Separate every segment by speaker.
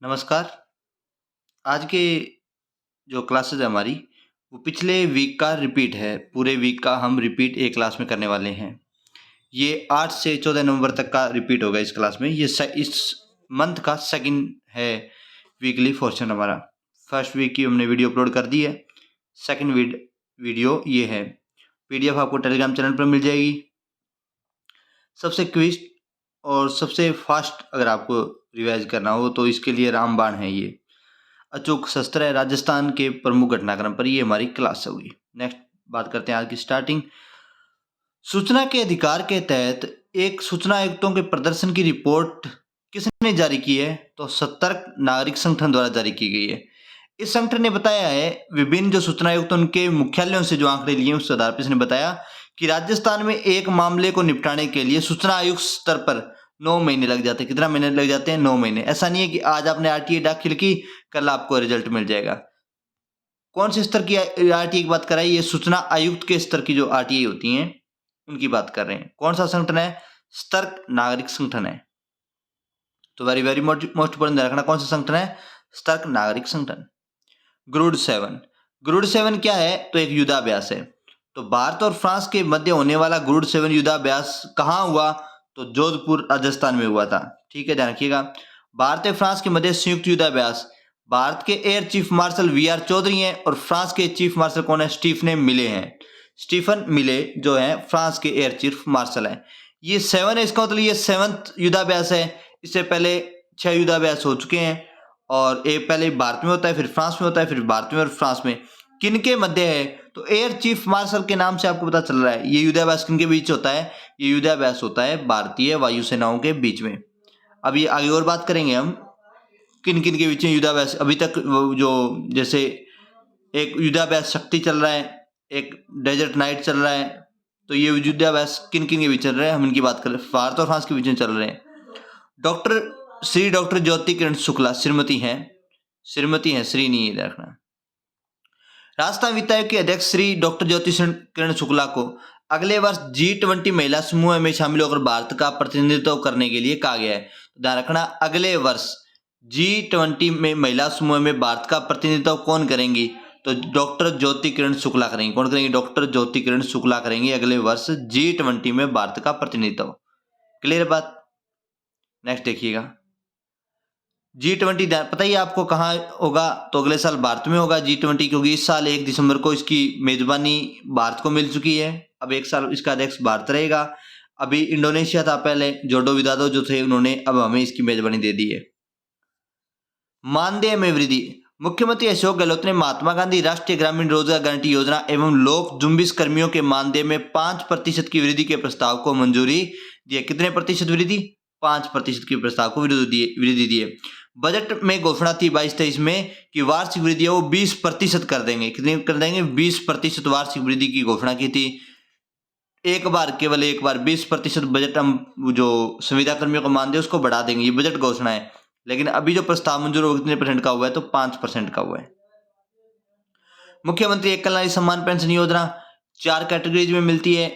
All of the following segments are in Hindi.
Speaker 1: नमस्कार। आज के जो क्लासेस है हमारी, वो पिछले वीक का रिपीट है। पूरे वीक का हम रिपीट एक क्लास में करने वाले हैं। ये 8 से 14 नवंबर तक का रिपीट होगा इस क्लास में। इस मंथ का सेकंड है वीकली पोर्शन हमारा। फर्स्ट वीक की हमने वीडियो अपलोड कर दी है। सेकंड वीडियो ये है। पीडीएफ आपको टेलीग्राम चैनल पर मिल जाएगी। सबसे क्विक और सबसे फास्ट अगर आपको रिवाइज करना हो तो इसके लिए रामबाण है। ये अचूक शस्त्र है। राजस्थान के प्रमुख घटनाक्रम पर ये हमारी क्लास होगी। नेक्स्ट बात करते हैं आज की स्टार्टिंग। सूचना के अधिकार के तहत एक सूचना आयुक्तों के प्रदर्शन की रिपोर्ट किसने जारी की है? तो सतर्क नागरिक संगठन द्वारा जारी की गई है। इस संगठन ने बताया है, विभिन्न जो सूचना आयुक्त उनके मुख्यालयों से जो आंकड़े लिए उस आधार पर इसने बताया कि राजस्थान में एक मामले को निपटाने के लिए सूचना आयुक्त स्तर पर 9 महीने लग जाते हैं। कितना महीने लग जाते हैं? 9 महीने। ऐसा नहीं है कि आज आपने आरटीए दाखिल की, कल आपको रिजल्ट मिल जाएगा। कौन से स्तर की आरटीए की बात कर रहा है? ये सूचना आयुक्त के स्तर की जो आरटीए होती हैं उनकी बात कर रहे हैं। कौन सा संगठन है? सतर्क नागरिक संगठन है। तो वेरी वेरी मोस्ट इंपोर्टेंट ध्यान रखना, कौन सा संगठन है? सतर्क नागरिक संगठन। गुरुड 7 क्या है? तो एक युद्धाभ्यास है। तो भारत और फ्रांस के मध्य होने वाला गुरुड 7 युद्धाभ्यास कहाँ हुआ? तो जोधपुर राजस्थान में हुआ था। ठीक है, ध्यान रखिएगा। भारत और फ्रांस के मध्य संयुक्त युद्धाभ्यास। भारत के air chief marshal V R Chaudhari हैं और फ्रांस के चीफ मार्शल कौन है? स्टीफन मिले हैं। स्टीफन मिले जो है फ्रांस के एयर चीफ मार्शल हैं। ये 7 है, इसका मतलब ये 7th युद्धाभ्यास है। इससे पहले 6 युद्धाभ्यास हो चुके हैं और एक पहले भारत में होता है, फिर फ्रांस में होता है, फिर भारत में और फ्रांस में। किनके मध्य है? तो एयर चीफ मार्शल के नाम से आपको पता चल रहा है। ये युद्धाभ्यास किनके बीच होता है? ये युद्धाभ्यास होता है भारतीय वायुसेनाओं के बीच में। अभी आगे और बात करेंगे हम किन किन के बीच में युद्धाभ्यास। अभी तक जो जैसे एक युद्धाभ्यास शक्ति चल रहा है, एक डेजर्ट नाइट चल रहा है। तो ये युद्धाभ्यास किन किन के बीच चल रहे हैं हम इनकी बात करें। भारत और फ्रांस के बीच में चल रहे हैं। डॉक्टर ज्योति किरण शुक्ला श्रीमती हैं, श्री नहीं है रखना। राजस्थान वित्त आयोग के अध्यक्ष श्री डॉक्टर ज्योति किरण शुक्ला को अगले वर्ष G20 महिला समूह में शामिल होकर भारत का प्रतिनिधित्व करने के लिए कहा गया है। ध्यान रखना, अगले वर्ष G20 में महिला समूह में भारत का प्रतिनिधित्व कौन करेंगी? तो डॉक्टर ज्योति किरण शुक्ला करेंगे। कौन करेंगे? डॉक्टर ज्योति किरण शुक्ला करेंगे अगले वर्ष G20 में भारत का प्रतिनिधित्व। क्लियर बात? नेक्स्ट देखिएगा। G20 पता ही आपको कहाँ होगा? तो अगले साल भारत में होगा G20, क्योंकि इस साल 1 दिसंबर को इसकी मेजबानी भारत को मिल चुकी है। अब एक साल इसका अध्यक्ष भारत रहेगा। अभी इंडोनेशिया था पहले, जोडो विदोदो जो थे उन्होंने अब हमें इसकी मेजबानी दे दी है। मानदेय में वृद्धि। मुख्यमंत्री अशोक गहलोत ने महात्मा गांधी राष्ट्रीय ग्रामीण रोजगार गारंटी योजना एवं लोक जुम्बिश कर्मियों के मानदेय में 5% की वृद्धि के प्रस्ताव को मंजूरी दी है। कितने प्रतिशत वृद्धि? 5% की प्रस्ताव को वृद्धि दी है। बजट में घोषणा थी 22-23 में कि वार्षिक वृद्धि है वो 20% कर देंगे। कितनी कर देंगे? 20% वार्षिक वृद्धि की घोषणा की थी। केवल एक बार 20% बजट हम जो संविदा कर्मियों को मानदेय उसको बढ़ा देंगे, ये बजट घोषणा है। लेकिन अभी जो प्रस्ताव मंजूर हो कितने % का हुआ है? तो 5% का हुआ है। मुख्यमंत्री एक कल्याण सम्मान पेंशन योजना 4 कैटेगरीज में मिलती है।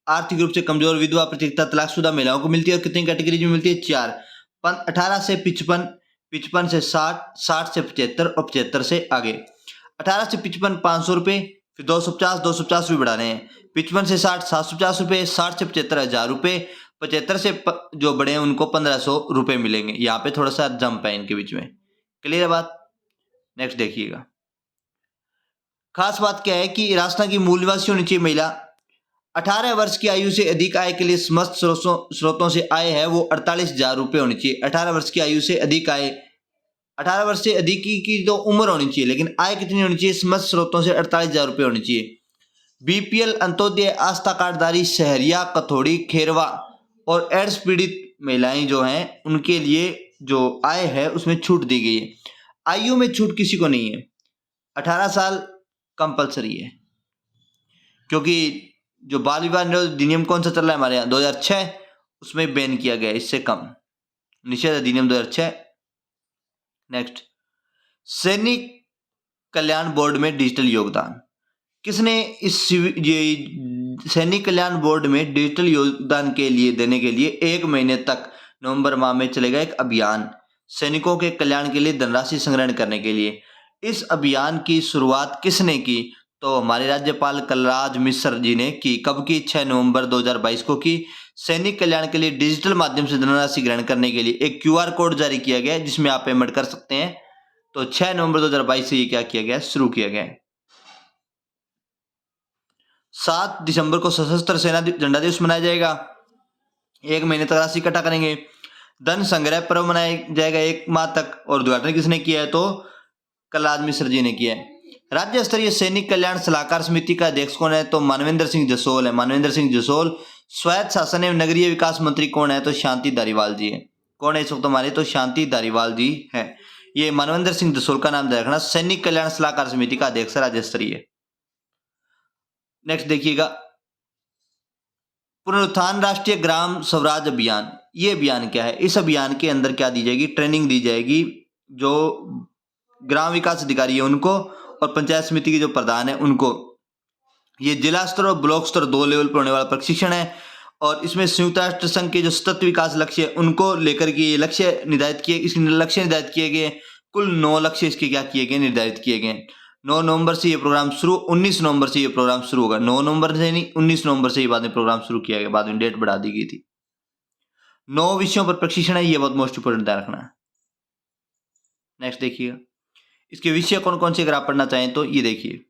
Speaker 1: आर्थिक रूप से कमजोर, विधवा, प्रतिष्ठिता, तलाकशुदा महिलाओं को मिलती है। और कितनी कैटेगरीज में मिलती है? 4। 18 से 55, 55 से 60, 60 से 75 और 75 से आगे। 18 से 55 500 रुपए, फिर 250 रुपये बढ़ा रहे हैं। 55 से 60 750 रुपये, 60 से 75 1000 रुपये, 75 से जो बड़े हैं उनको 1500 रुपये मिलेंगे। यहाँ पे थोड़ा सा जंप है इनके बीच में। क्लियर है बात? नेक्स्ट देखिएगा। खास बात क्या है कि राजस्थान की मूल निवासी होनी चाहिए महिला। 18 वर्ष की आयु से अधिक आय के लिए समस्त स्रोतों से आय है वो 48,000 रुपये होनी चाहिए। 18 वर्ष की आयु से अधिक आय, 18 वर्ष से अधिक की तो उम्र होनी चाहिए, लेकिन आय कितनी होनी चाहिए? समस्त स्रोतों से 48,000 रुपये होनी चाहिए। बीपीएल, अंत्योदय, आस्था कार्डधारी, शहरिया, कथोड़ी, खेरवा और एड्स पीड़ित महिलाएं जो हैं उनके लिए जो आय है उसमें छूट दी गई है। आयु में छूट किसी को नहीं है। 18 साल कंपलसरी है, क्योंकि जो बाल विवाह निरोध अधिनियम कौन सा चल रहा है हमारे यहाँ? 2006, उसमें बैन किया गया, इससे कम निषेध अधिनियम 2006। नेक्स्ट, सैनिक कल्याण बोर्ड में डिजिटल योगदान। किसने इस सैनिक कल्याण बोर्ड में डिजिटल योगदान के लिए देने के लिए 1 महीने तक नवंबर माह में चलेगा एक अभियान। सैनिकों के कल्याण के लिए धनराशि संग्रहण करने के लिए। इस अभियान की शुरुआत किसने की? तो हमारे राज्यपाल कलराज मिश्र जी ने की। कब की? 6 नवंबर 2022 को की। सैनिक कल्याण के लिए डिजिटल माध्यम से धनराशि ग्रहण करने के लिए एक क्यूआर कोड जारी किया गया है जिसमें आप पेमेंट कर सकते हैं। तो 6 नवंबर 2022 से ये क्या किया गया? शुरू किया गया। 7 दिसंबर को सशस्त्र सेना झंडा दिवस मनाया जाएगा। 1 महीने तक राशि इकट्ठा करेंगे। धन संग्रह पर्व मनाया जाएगा 1 माह तक। और उद्घाटन किसने किया है? तो कलराज मिश्र जी ने किया है। राज्य स्तरीय सैनिक कल्याण सलाहकार समिति का अध्यक्ष कौन है? तो मानवेंद्र सिंह जसोल है। मानवेंद्र सिंह जसोल। स्वायत्त शासन एवं नगरीय विकास मंत्री कौन है? तो शांति धारीवाल जी है। कौन है इस वक्त हमारे? तो शांति धारीवाल जी है। ये मानवेंद्र सिंह जसोल का नाम रखना। सैनिक कल्याण सलाहकार समिति का अध्यक्ष राज्य स्तरीय। नेक्स्ट देखिएगा, पुनरुत्थान राष्ट्रीय ग्राम स्वराज अभियान। ये अभियान क्या है? इस अभियान के अंदर क्या दी जाएगी? ट्रेनिंग दी जाएगी जो ग्राम विकास अधिकारी है उनको और पंचायत समिति के जो प्रधान है उनको। ये जिला स्तर और ब्लॉक स्तर 2 लेवल पर होने वाला प्रशिक्षण है। और इसमें संयुक्त राष्ट्र संघ के जो सतत विकास लक्ष्य है उनको लेकर के ये लक्ष्य निर्धारित किए गए। कुल 9 लक्ष्य इसके क्या किए गए? निर्धारित किए गए। 9 नवंबर से ये प्रोग्राम शुरू, 19 नवंबर से ये प्रोग्राम शुरू होगा। 9 नवंबर से नहीं, 19 नवंबर से ये बाद में प्रोग्राम शुरू किया गया। बाद में डेट बढ़ा दी गई थी। 9 विषयों पर प्रशिक्षण है, ये बहुत मोस्ट इंपोर्टेंट ध्यान रखना है। नेक्स्ट देखिएगा, इसके विषय कौन कौन से अगर आप पढ़ना चाहें तो ये देखिए,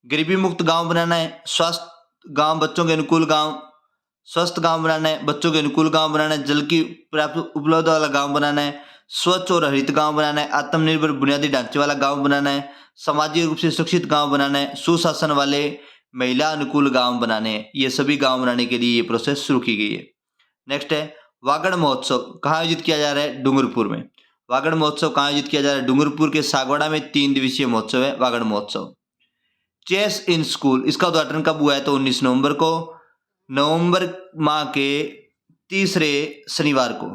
Speaker 1: गरीबी मुक्त गांव बनाना है, स्वस्थ गांव बच्चों के अनुकूल गांव, स्वस्थ गांव बनाना है, बच्चों के अनुकूल गांव बनाना है, जल की पर्याप्त उपलब्ध वाला गांव बनाना है, स्वच्छ और हरित गांव बनाना है, आत्मनिर्भर बुनियादी ढांचे वाला गांव बनाना है, सामाजिक रूप से सुरक्षित गांव बनाना है, सुशासन वाले महिला अनुकूल गांव बनाने हैं। ये सभी गांव बनाने के लिए ये प्रोसेस शुरू की गई है। नेक्स्ट है वागड़ महोत्सव। कहाँ आयोजित किया जा रहा है? डूंगरपुर में। वागड़ महोत्सव कहाँ आयोजित किया जा रहा है? डूंगरपुर के सागवाड़ा में 3 दिवसीय महोत्सव है वागड़ महोत्सव। चेस इन स्कूल, इसका उद्घाटन कब हुआ है? तो 19 नवंबर को, नवंबर माह के तीसरे शनिवार को।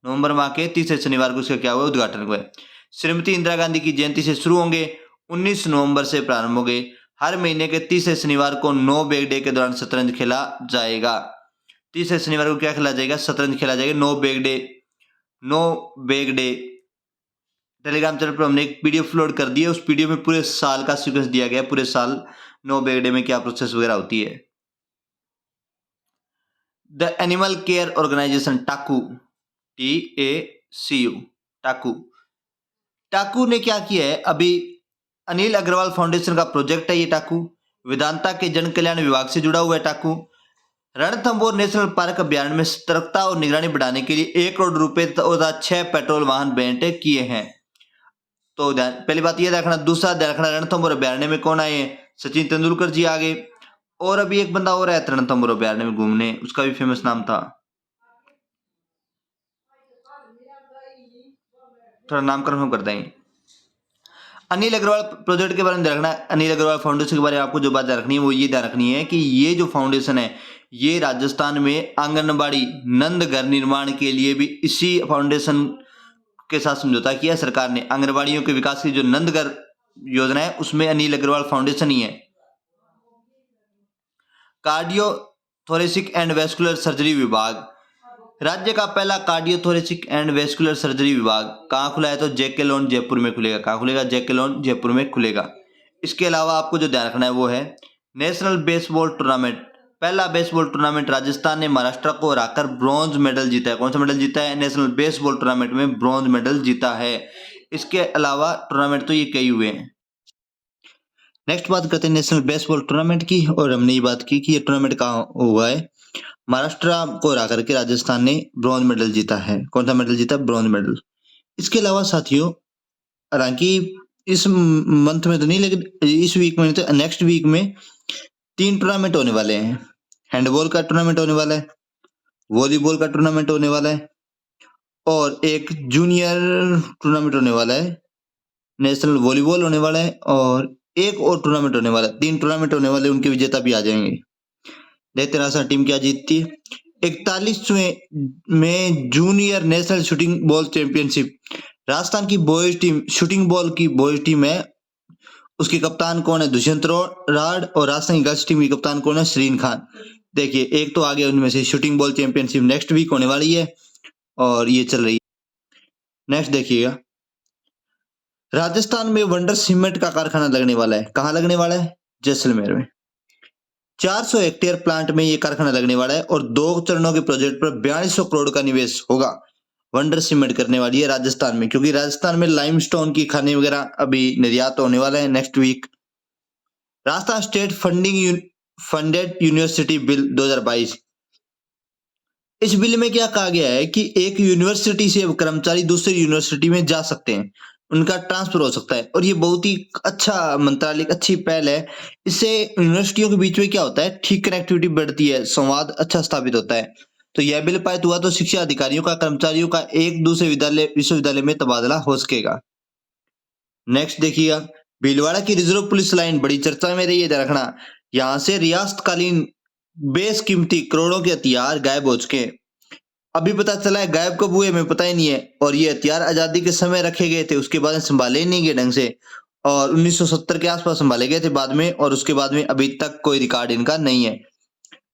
Speaker 1: नवंबर माह के तीसरे शनिवार को इसका क्या हुआ? उद्घाटन हुआ है। श्रीमती इंदिरा गांधी की जयंती से शुरू होंगे, 19 नवंबर से प्रारंभ होंगे। हर महीने के तीसरे शनिवार को नो बैग डे के दौरान शतरंज खेला जाएगा। तीसरे शनिवार को क्या खेला जाएगा? शतरंज खेला जाएगा। No bag day, no bag day. Telegram channel पर हमने एक पीडीएफ अपलोड कर दी है। उस पीडीएफ में पूरे साल का सीक्वेंस दिया गया है, पूरे साल नो बैग डे में क्या प्रोसेस वगैरह होती है। द एनिमल केयर ऑर्गेनाइजेशन टाकू, TACU, टाकू। टाकू ने क्या किया है? अभी अनिल अग्रवाल फाउंडेशन का प्रोजेक्ट है ये टाकू। वेदांता के जन कल्याण विभाग से जुड़ा हुआ है टाकू। रणथंभौर नेशनल पार्क अभियान में सतर्कता और निगरानी बढ़ाने के लिए 1 करोड़ रुपए तथा 6 पेट्रोल वाहन भेंट किए हैं। तो पहली बात यह रखना। दूसरा ध्यान रखना, रणथंभौर अभ्यारण्य में कौन आए? सचिन तेंदुलकर जी आ गए। और अभी एक बंदा और आया रणथंभौर अभ्यारण्य में घूमने, उसका भी फेमस नाम था, थोड़ा नाम कंफर्म कर देंगे। अनिल अग्रवाल प्रोजेक्ट के बारे में ध्यान रखना। अनिल अग्रवाल फाउंडेशन के बारे में आपको जो बात ध्यान रखनी है वो ये ध्यान रखनी है कि ये जो फाउंडेशन है ये राजस्थान में आंगनबाड़ी नंद घर निर्माण के लिए भी इसी फाउंडेशन के साथ समझौता किया सरकार ने। आंगनबाड़ियों के विकास की जो नंद घर योजना है उसमें अनिल अग्रवाल फाउंडेशन ही है। Cardio thoracic and vascular surgery विभाग, राज्य का पहला cardio thoracic and vascular surgery विभाग कहाँ खुला है? तो जेके लॉन जयपुर में खुलेगा। कहाँ खुलेगा? जेके लॉन जयपुर में खुलेगा। इसके अलावा आपको जो ध्यान रखना है वो है नेशनल बेसबॉल टूर्नामेंट। पहला बेसबॉल टूर्नामेंट राजस्थान ने महाराष्ट्र को हराकर ब्रॉन्ज मेडल जीता है। कौन सा मेडल जीता है? नेशनल बेसबॉल टूर्नामेंट में ब्रॉन्ज मेडल जीता है। इसके अलावा टूर्नामेंट तो ये कई हुए हैं। नेक्स्ट बात करते हैं नेशनल बेसबॉल टूर्नामेंट की। और हमने ये बात की कि ये टूर्नामेंट कहाँ हुआ है? महाराष्ट्र को हरा करके राजस्थान ने ब्रॉन्ज मेडल जीता है। कौन सा मेडल जीता? Bronze medal. इसके अलावा साथियों, हालांकि इस मंथ में तो नहीं लेकिन इस वीक में तो नेक्स्ट वीक में 3 टूर्नामेंट होने वाले हैं। हैंडबॉल का टूर्नामेंट होने वाला है, वॉलीबॉल का टूर्नामेंट होने वाला है और एक जूनियर टूर्नामेंट होने वाला है। नेशनल वॉलीबॉल होने वाला है और एक और टूर्नामेंट होने वाला है। 3 टूर्नामेंट होने वाले, उनके विजेता भी आ जाएंगे। देखते हैं राजस्थान टीम क्या जीतती है। 41वें में junior national shooting ball championship, Rajasthan की बॉयज टीम शूटिंग बॉल की बॉयज टीम है। उसके कप्तान कौन है? दुष्यंत राड। और राजस्थान की गर्ल्स टीम की कप्तान कौन है? शरीन खान। देखिए एक तो आगे उनमें से shooting ball championship next week होने वाली है और ये चल रही है। नेक्स्ट देखिएगा, राजस्थान में वंडर सीमेंट का कारखाना लगने वाला है। कहाँ लगने वाला है? जैसलमेर में। 400 हेक्टेयर प्लांट में ये कारखाना लगने वाला है और 2 चरणों के प्रोजेक्ट पर 4200 करोड़ का निवेश होगा। वंडर सीमेंट करने वाली है राजस्थान में, क्योंकि राजस्थान में लाइमस्टोन की खानें वगैरह अभी निर्यात होने वाला है next week. Rajasthan state funded university bill 2022। इस बिल में क्या कहा गया है कि एक यूनिवर्सिटी से कर्मचारी दूसरी यूनिवर्सिटी में जा सकते हैं, उनका ट्रांसफर हो सकता है, और ये बहुत ही अच्छा मंत्रालय, अच्छी पहल है। इससे यूनिवर्सिटियों के बीच में क्या होता है, ठीक कनेक्टिविटी बढ़ती है, संवाद अच्छा स्थापित होता है। तो यह बिल पारित हुआ तो शिक्षा अधिकारियों का, कर्मचारियों का एक दूसरे विश्वविद्यालय में तबादला हो सकेगा। नेक्स्ट देखिएगा, भीलवाड़ा की रिजर्व पुलिस लाइन बड़ी चर्चा में रही है, ध्यान रखना। यहां से रियासतकालीन बेशकीमती करोड़ों के हथियार गायब हो चुके हैं। अभी पता चला है गायब कब हुए हमें पता ही नहीं है, और ये हथियार आजादी के समय रखे गए थे, उसके बाद संभाले ही नहीं गए ढंग से, और 1970 के आसपास संभाले गए थे बाद में, और उसके बाद में अभी तक कोई रिकॉर्ड इनका नहीं है।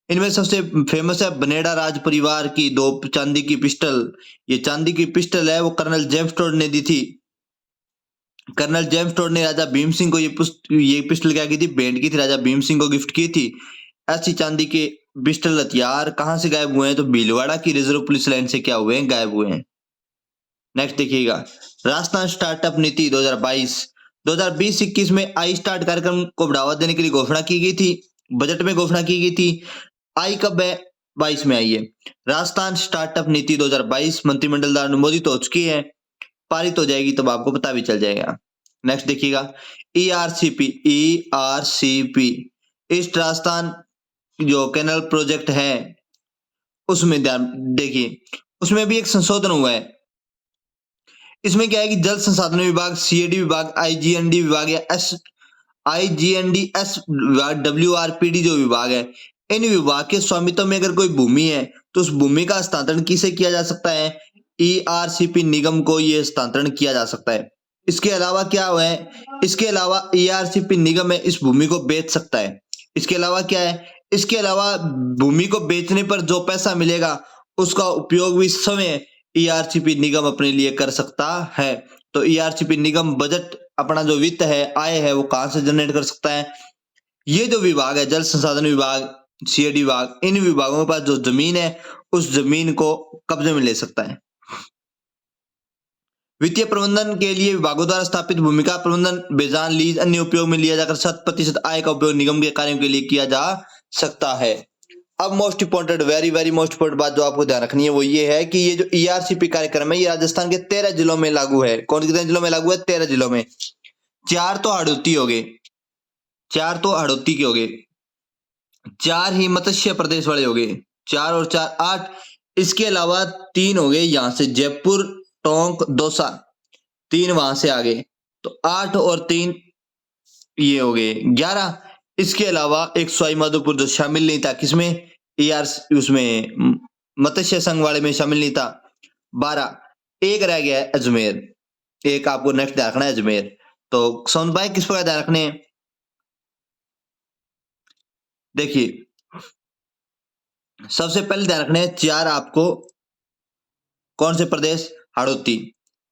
Speaker 1: इनमें सबसे फेमस है बनेड़ा राज परिवार की 2 चांदी की पिस्टल। ये चांदी की पिस्टल है, वो कर्नल जेम्स टोड ने दी थी। कर्नल जेम्स टोड ने राजा भीम सिंह को ये पिस्टल क्या की थी, भेंट की थी, राजा भीम सिंह को गिफ्ट की थी। ऐसी चांदी के पिस्टल हथियार कहां से गायब हुए हैं, तो भीलवाड़ा की रिजर्व पुलिस लाइन से क्या हुए हैं, गायब हुए हैं। नेक्स्ट देखिएगा, राजस्थान स्टार्टअप नीति 2022। 2020-21 में आई स्टार्ट कार्यक्रम को बढ़ावा देने के लिए घोषणा की गई थी, बजट में घोषणा की गई थी। आई कब है? 22 में आई है। राजस्थान स्टार्टअप नीति 2022 मंत्रिमंडल द्वारा अनुमोदित हो चुकी है, पारित हो जाएगी तब आपको पता भी चल जाएगा। नेक्स्ट देखिएगा, ईआरसीपी ईस्ट राजस्थान जो कैनल प्रोजेक्ट है, उसमें ध्यान देखिए, उसमें भी एक संशोधन हुआ है। इसमें क्या है कि जल संसाधन विभाग, सीएडी विभाग, आईजीएनडी विभाग या आईजीएनडीएस विभाग, डब्ल्यूआरपीडी जो विभाग है, इन विभाग के स्वामित्व में अगर कोई भूमि है तो उस भूमि का हस्तांतरण किसे किया जा सकता है? ईआरसीपी निगम को ये हस्तांतरण किया जा सकता है। इसके अलावा क्या हुआ है, इसके अलावा ईआरसीपी निगम है इस भूमि को बेच सकता है। इसके अलावा क्या है, इसके अलावा भूमि को बेचने पर जो पैसा मिलेगा उसका उपयोग भी स्वयं ईआरसीपी निगम अपने लिए कर सकता है। तो ईआरसीपी निगम बजट अपना जो वित्त है, आय है, वो कहां से जनरेट कर सकता है? ये जो विभाग है, जल संसाधन विभाग, सीएडी विभाग, इन विभागों के पास जो जमीन है उस जमीन को कब्जे में ले सकता है। वित्तीय प्रबंधन के लिए विभागों द्वारा स्थापित भूमिका प्रबंधन, बेजान लीज अन्य उपयोग में लिया जाकर 7% आय का उपयोग निगम के कार्यों के लिए किया जा सकता है। अब most important, very very most important बात जो आपको ध्यान रखनी है वो ये है कि ये जो ईआरसीपी कार्यक्रम है ये राजस्थान के 13 जिलों में लागू है। कौन कितने जिलों में लागू है? 13 जिलों में। 4 तो हाड़ौती हो गए, 4 तो हाड़ौती के हो गए, 4 ही मत्स्य प्रदेश वाले हो गए, 4 और 4 8। इसके अलावा 3 हो गए यहां से, जयपुर, टोंक, दौसा, 3 वहां से आ गए, तो 8 और 3 ये हो गए 11। इसके अलावा एक सवाई माधोपुर जो शामिल नहीं था, किसमें? उसमें मत्स्य संघ वाले में शामिल नहीं था, 12। एक रह गया है अजमेर, एक आपको नेक्स्ट ध्यान रखना है अजमेर। तो सोन भाई किस प्रकार ध्यान रखने हैं? देखिए, सबसे पहले ध्यान रखने हैं 4 आपको कौन से प्रदेश? हाड़ौती।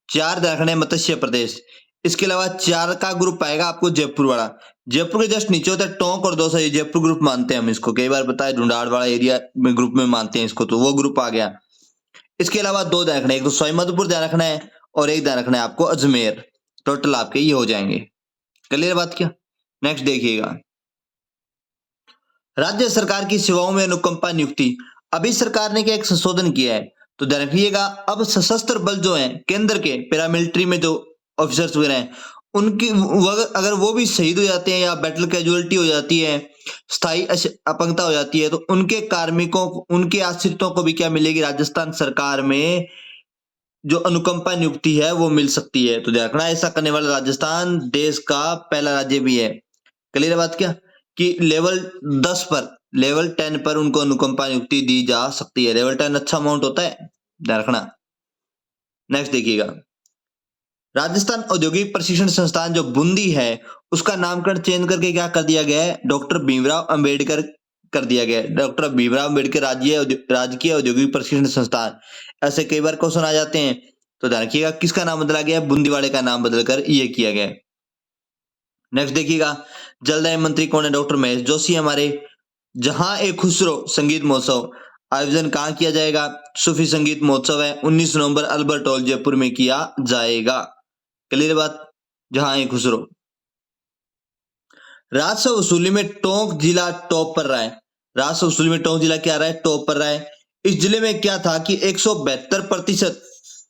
Speaker 1: 4 ध्यान रखने हैं मत्स्य प्रदेश। इसके अलावा 4 का ग्रुप आएगा आपको जयपुर वाला। जयपुर के जस्ट नीचे होता है टोंक और दौसा, ये जयपुर ग्रुप मानते हैं हम इसको, कई बार बताया ढूंढाड़ वाला एरिया में ग्रुप में मानते हैं इसको, तो वो ग्रुप आ गया। इसके अलावा 2 ध्यान रखना है, एक तो सवाई माधोपुर ध्यान रखना है और एक ध्यान रखना है आपको अजमेर। टोटल आपके ये हो जाएंगे। क्लियर बात क्या? नेक्स्ट देखिएगा, राज्य सरकार की सेवाओं में अनुकंपा नियुक्ति। अभी सरकार ने क्या एक संशोधन किया है, तो ध्यान रखिएगा, अब सशस्त्र बल जो है केंद्र के पैरामिलिट्री में जो ऑफिसर्स वगैरह हैं, उनकी अगर वो भी शहीद हो जाते हैं या बैटल कैजुअलिटी हो जाती है, स्थायी अपंगता हो जाती है, तो उनके कार्मिकों, उनके आश्रितों को भी क्या मिलेगी? राजस्थान सरकार में जो अनुकंपा नियुक्ति है वो मिल सकती है। तो ध्यान रखना, ऐसा करने वाला राजस्थान देश का पहला राज्य भी है। क्लियर बात क्या? कि लेवल 10 पर, लेवल 10 पर उनको अनुकंपा नियुक्ति दी जा सकती है। लेवल 10 अच्छा अमाउंट होता है, ध्यान रखना। नेक्स्ट देखिएगा, राजस्थान औद्योगिक प्रशिक्षण संस्थान जो बूंदी है उसका नामकरण चेंज करके क्या कर दिया गया है? डॉक्टर भीमराव अंबेडकर कर दिया गया है। डॉक्टर भीमराव अंबेडकर राजकीय औद्योगिक प्रशिक्षण संस्थान। ऐसे कई बार क्वेश्चन आ जाते हैं, तो ध्यान रखिएगा किसका नाम बदला गया है, बूंदीवाड़े का नाम बदलकर ये किया गया है। नेक्स्ट देखिएगा, जलदाय मंत्री कौन है, डॉक्टर महेश जोशी हमारे। जहां एक खुसरो संगीत महोत्सव आयोजन कहाँ किया जाएगा, सूफी संगीत महोत्सव है 19 नवंबर अल्बर्ट हॉल जयपुर में किया जाएगा। क्लियर बात। जहां एक खुसरो। राजस्व वसूली में टोंक जिला टॉप पर रहा है। राजस्व वसूली में टोंक जिला क्या रहा है, टॉप पर रहा है। इस जिले में क्या था कि 172%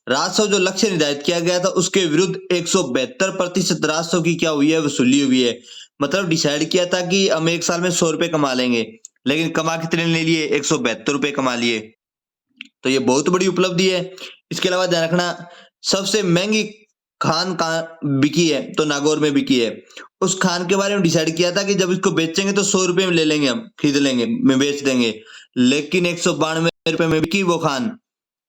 Speaker 1: राजस्व जो लक्ष्य निर्धारित किया गया था उसके विरुद्ध 172% राजस्व की क्या हुई है, वसूली हुई है। मतलब डिसाइड किया था कि हम एक साल में 100 रुपए कमा लेंगे, लेकिन कमा कितने ले लिए, 172 रुपए कमा लिए। तो ये बहुत बड़ी उपलब्धि है। इसके अलावा ध्यान रखना, सबसे महंगी खान कहाँ बिकी है, तो नागौर में बिकी है। उस खान के बारे में डिसाइड किया था कि जब इसको बेचेंगे तो 100 रुपए में ले लेंगे, हम खरीद लेंगे, में बेच देंगे, लेकिन 192 रुपए में बिकी वो खान।